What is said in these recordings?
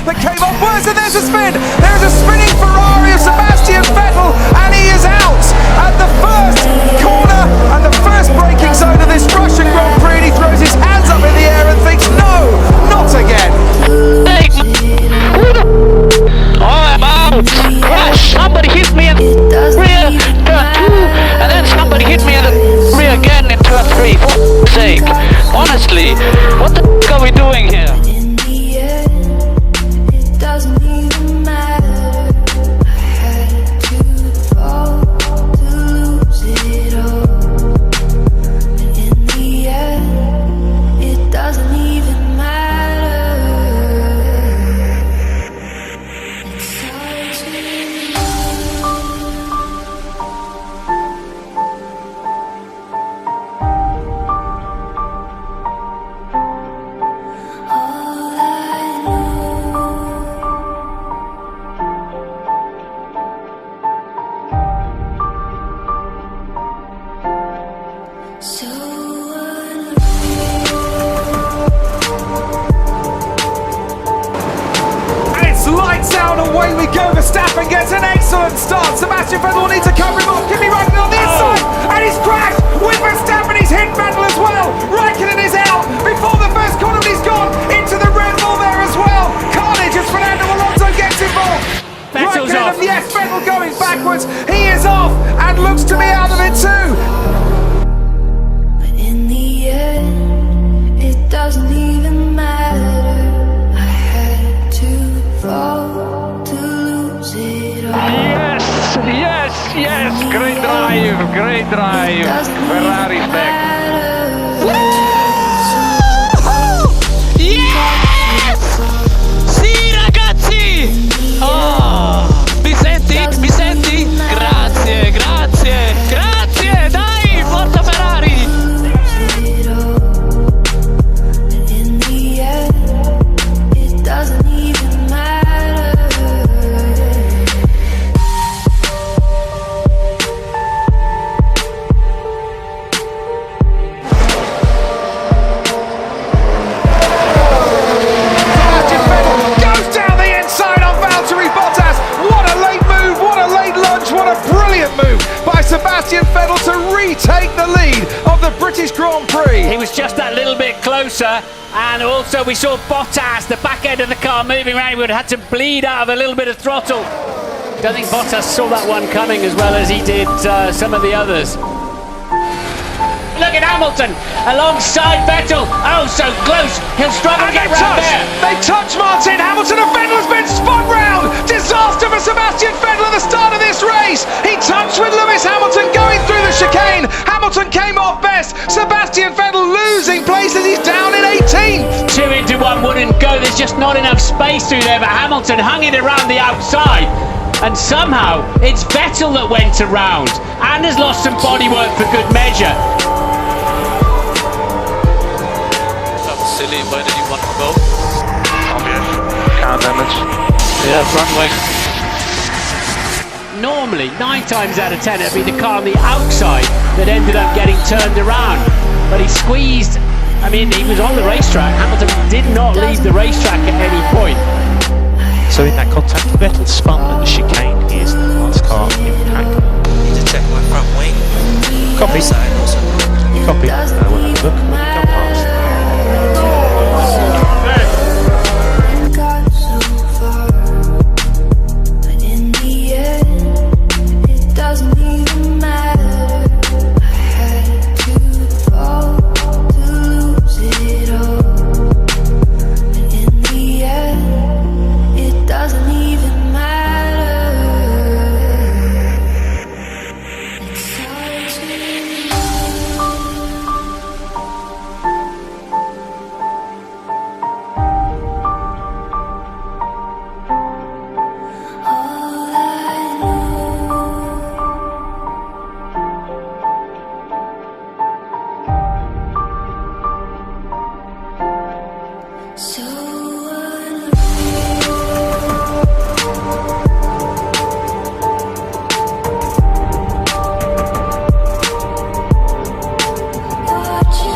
That came off worse, and there's a spin. There's a spinning Ferrari of Sebastian Vettel, and he is out at the first corner and the first braking zone of this Russian Grand Prix. And he throws his hands up in the air and thinks, no, not again. Hey, who the oh, I'm out. Crash. Somebody hit me in the rear, turn 2, and then somebody hit me in the rear again in turn 3. For f***'s sake. Honestly, what the f*** are we doing here? Lights out, away we go. Verstappen gets an excellent start. Sebastian Vettel will need to cover him off. Kimi Raikkonen on the inside, and he's crashed with Verstappen. He's hit Vettel as well. Raikkonen is out before the first corner. He's gone into the Red Bull there as well. Carnage as Fernando Alonso gets involved. Vettel's Raikkonen, off. yes, Vettel going backwards. He is off and looks to be out of it too. But in the end, it doesn't even matter. Yes, great drive, Ferrari's back. Yes! Sì, ragazzi! Oh, mi senti? Grazie, dai, forza Ferrari! Sebastian Vettel to retake the lead of the British Grand Prix. He was just that little bit closer, and also we saw Bottas, the back end of the car moving around. He would have had to bleed out of a little bit of throttle. I think Bottas saw that one coming as well as he did some of the others. Look at Hamilton alongside Vettel. Oh, so close. He'll struggle to get round there. They touch Martin. Hamilton and Vettel has been spun round. Disaster for Sebastian Vettel at the start of this race. He touched with Lewis Hamilton going through the chicane. Hamilton came off best. Sebastian Vettel losing places. He's down in 18th. 2 into 1 wouldn't go. There's just not enough space through there. But Hamilton hung it around the outside. And somehow it's Vettel that went around and has lost some bodywork for good measure. Silly, where did you want to go? Obvious. Car damage. Yeah, front wing. Normally, 9 times out of 10, it'd be the car on the outside that ended up getting turned around. But he squeezed, I mean, he was on the racetrack. Hamilton did not leave the racetrack at any point. So in that contact, Vettel spun at the chicane. He is the last car in pack. Need to check my front wing. Copy. Side also. Copy. We'll have a look when we come past. In the So watch you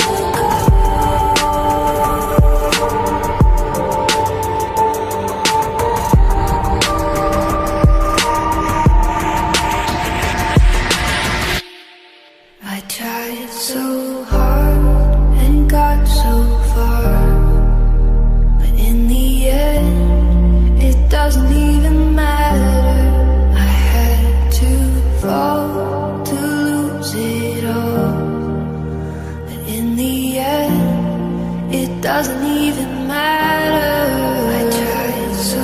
I tried so hard and got so far, but in the end, it doesn't even matter. I had to fall to lose it all, but in the end, it doesn't even matter. I tried so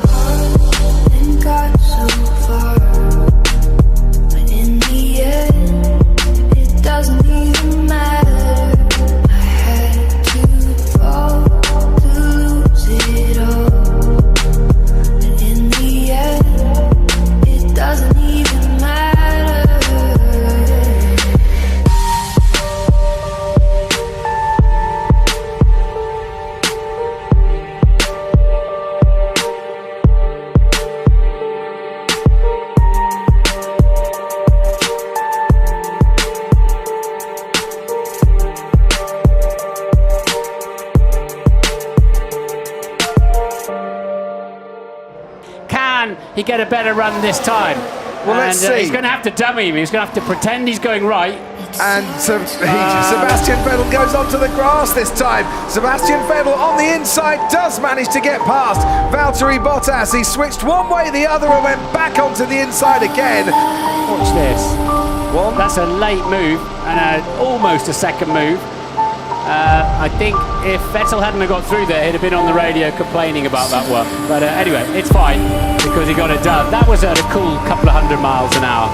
hard and got so far, but in the end, it doesn't even matter. I had to fall to lose it all, but in the end, it doesn't even matter. Can he get a better run this time? Well, let's see. He's going to have to dummy him. He's going to have to pretend he's going right. And Sebastian Vettel goes onto the grass this time. Sebastian Vettel on the inside does manage to get past Valtteri Bottas. He switched one way, the other, and went back onto the inside again. Watch this. One. That's a late move and almost a second move. I think if Vettel hadn't have got through there, he'd have been on the radio complaining about that one. But anyway, it's fine because he got it done. That was at a cool couple of 100 miles an hour.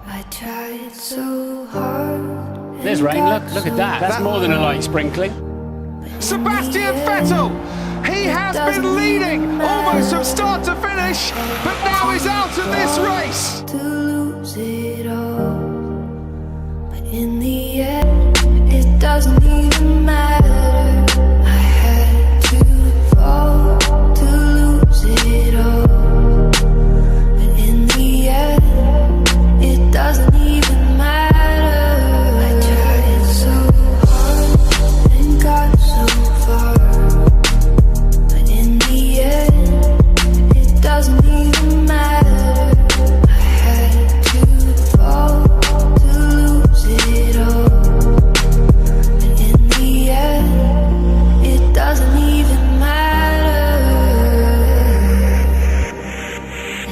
I tried so hard. There's rain, look at that. That's more than a light sprinkling. Sebastian Vettel, he has been leading almost from start to finish, but now he's out of this race. To lose it all, but in the end, it doesn't even matter. I had to fall to lose it all, but in the end, it doesn't even matter. I tried so hard and got so far, but in the end, it doesn't even matter. I had to fall to lose it all, but in the end, it doesn't even matter.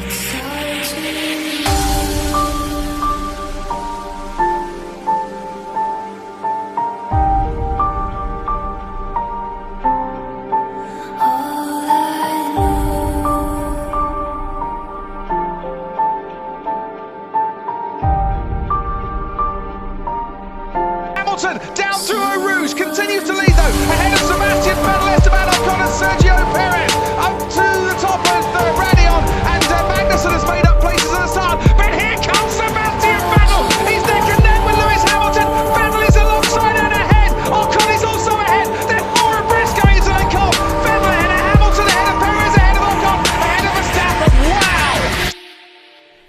It's hard to all I know. Hamilton down through Eau Rouge, continues to lead though, ahead of Sebastian Vettel, Esteban Ocon and Sergio Perez, up to the top of the Radeon, and Magnussen has made up places at the start, but here comes Sebastian Vettel, he's neck and neck with Lewis Hamilton, Vettel is alongside and ahead, Ocon is also ahead, then four abreast going into the call, Vettel ahead of Hamilton, ahead of Perez, ahead of Ocon, ahead of Verstappen, wow!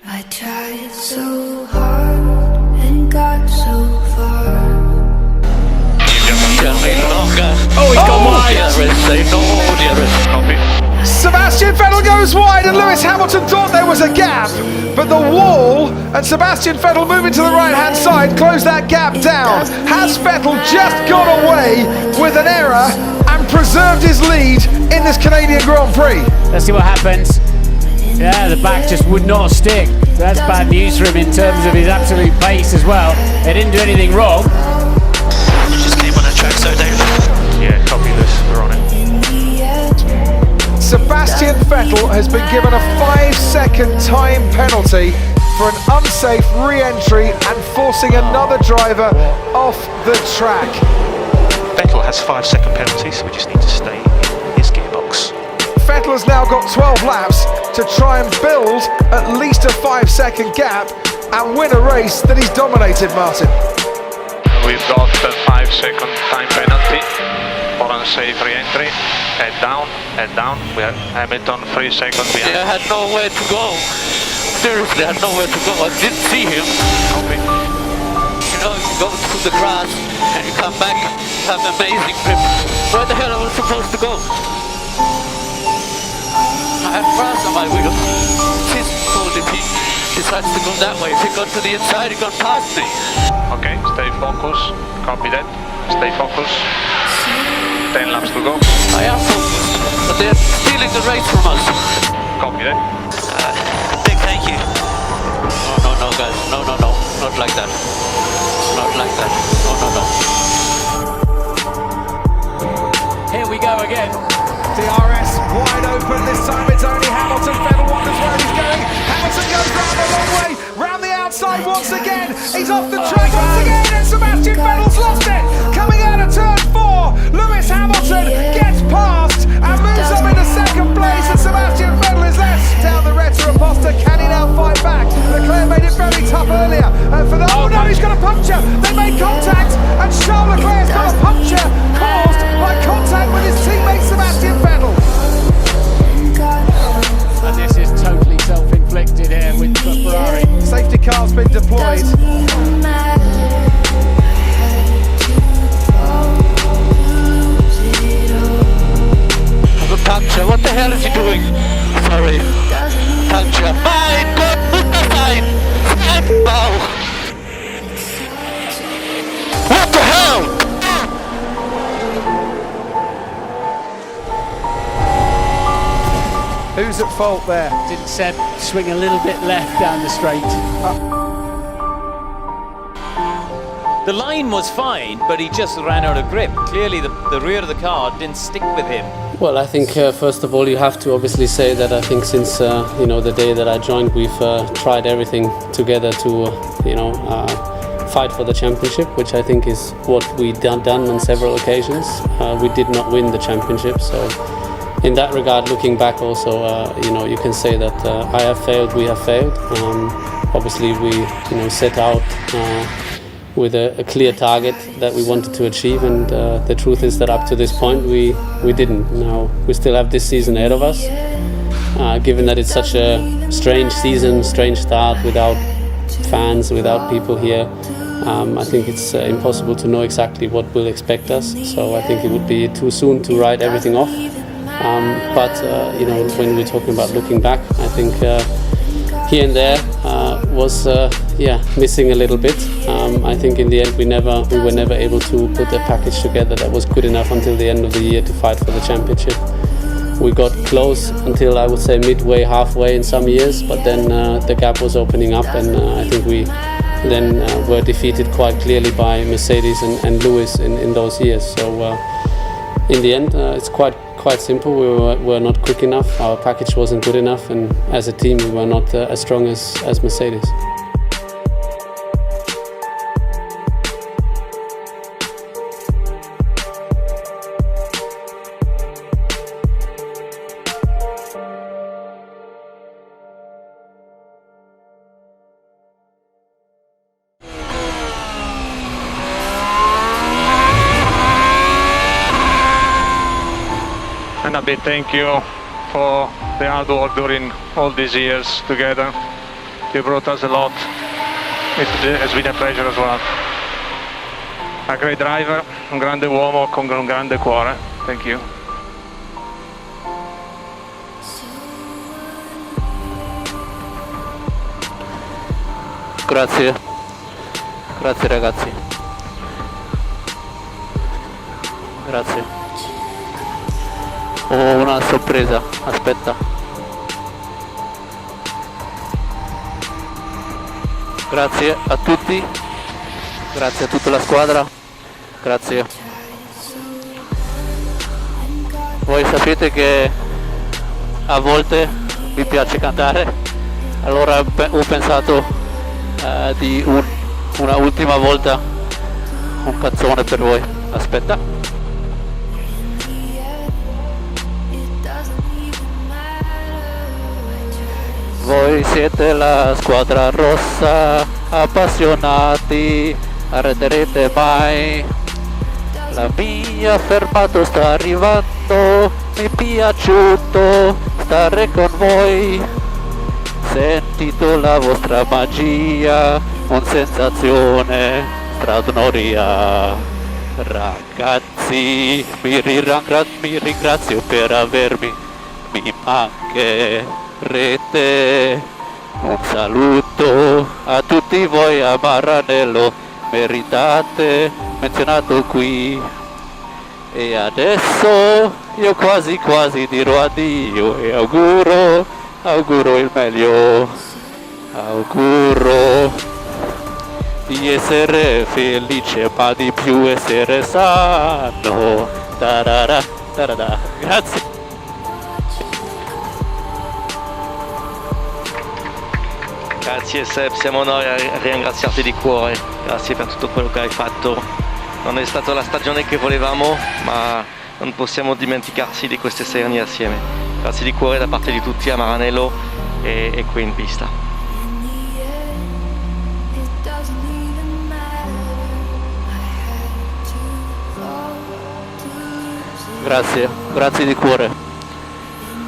I tried so hard and got so far. Oh, he's gone wide. Sebastian Vettel goes wide and Lewis Hamilton thought there was a gap, but the wall and Sebastian Vettel moving to the right hand side closed that gap down. Has Vettel just got away with an error and preserved his lead in this Canadian Grand Prix? Let's see what happens. Yeah, the back just would not stick. That's bad news for him in terms of his absolute pace as well. They didn't do anything wrong. You just came on a track so David. Yeah, copy this, we're on it. In the end, Sebastian Vettel has been given a 5-second time penalty for an unsafe re-entry and forcing another driver off the track. Vettel has 5-second penalty, so we just need to stay in his gearbox. Vettel has now got 12 laps to try and build at least a 5-second gap and win a race that he's dominated, Martin. we've got a 5-second time penalty for unsafe re-entry. Head down, we have Hamilton 3 seconds behind. I had nowhere to go. Seriously, I had nowhere to go. I didn't see him. Copy. You know, you go through the grass and you come back, you have an amazing grip. Where the hell I was supposed to go? I have grass on my wheel. He's told if he decides to go that way. If he got to the inside, he got past me. Okay, stay focused. Copy that. Stay focused. 10 laps to go. I am focused, but they're stealing the race from us. Copy that. Big thank you. No, guys. No. Not like that. Not like that. No. Here we go again. DRS wide open. This time it's only Hamilton. Vettel wonders where he's going. Hamilton goes round the long way, round the outside once again. He's off the track once again, and Sebastian Vettel's lost it. Coming out of turn 4, Lewis Hamilton gets past and moves up into second place, and Sebastian Vettel is left down the Retta Imposta. Can he now fight back? Leclerc made it very tough earlier. Oh no, he's got a puncture. They made contact, and Charles Leclerc's got a puncture caused by contact with his teammate Sebastian Vettel. And this is totally self-inflicted here with Ferrari. Safety car's been deployed. The puncture, what the hell is he doing? Sorry. Puncture. My God, fine. Wow. What the hell? Who's at fault there? Didn't Seb swing a little bit left down the straight? The line was fine, but he just ran out of grip. Clearly the rear of the car didn't stick with him. Well, I think first of all you have to obviously say that I think since the day that I joined, we've tried everything together to fight for the championship, which I think is what we've done on several occasions. We did not win the championship, so in that regard, looking back also, you can say that I have failed, we have failed. Obviously, we set out with a clear target that we wanted to achieve, and the truth is that up to this point we didn't. Now we still have this season ahead of us. Given that it's such a strange season, strange start without fans, without people here, I think it's impossible to know exactly what will expect us. So I think it would be too soon to write everything off. But when we're talking about looking back, I think here and there was missing a little bit. I think in the end we were never able to put a package together that was good enough until the end of the year to fight for the championship. We got close until I would say midway, halfway in some years, but then the gap was opening up, and I think we then were defeated quite clearly by Mercedes and Lewis in those years. So in the end, it's quite simple. We were not quick enough, our package wasn't good enough, and as a team we were not as strong as Mercedes. And a big thank you for the hard work during all these years together. You brought us a lot. It has been a pleasure as well. A great driver, un grande uomo con un grande cuore. Thank you. Grazie. Grazie ragazzi. Grazie. Ho una sorpresa, aspetta. Grazie a tutti, grazie a tutta la squadra, grazie. Voi sapete che a volte mi piace cantare, allora ho pensato di una ultima volta un canzone per voi. Aspetta. Voi siete la squadra rossa, appassionati, arreterete mai. La mia fermata sta arrivando, mi è piaciuto stare con voi. Sentito la vostra magia, un sensazione straordinaria. Ragazzi, mi ringrazio per avermi, mi mancherete. Un saluto a tutti voi a Maranello, meritate menzionato qui. E adesso io quasi dirò addio e auguro il meglio, auguro di essere felice ma di più essere sano. Tarara, tarara. Grazie. Grazie Seb, siamo noi a ringraziarti di cuore, grazie per tutto quello che hai fatto. Non è stata la stagione che volevamo, ma non possiamo dimenticarci di queste 6 anni assieme. Grazie di cuore da parte di tutti a Maranello e qui in pista. Grazie di cuore.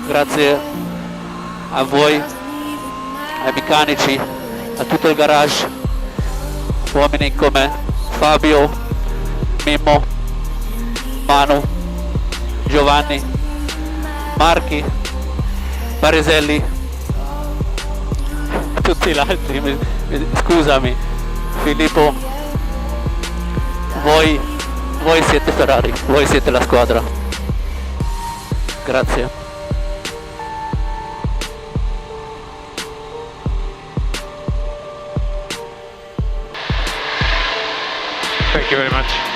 Grazie a voi, ai meccanici, a tutto il garage, uomini come Fabio, Mimmo, Manu, Giovanni, Marchi, Pariselli, tutti gli altri, scusami, Filippo, voi siete Ferrari, voi siete la squadra. Grazie. Thank you very much.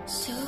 So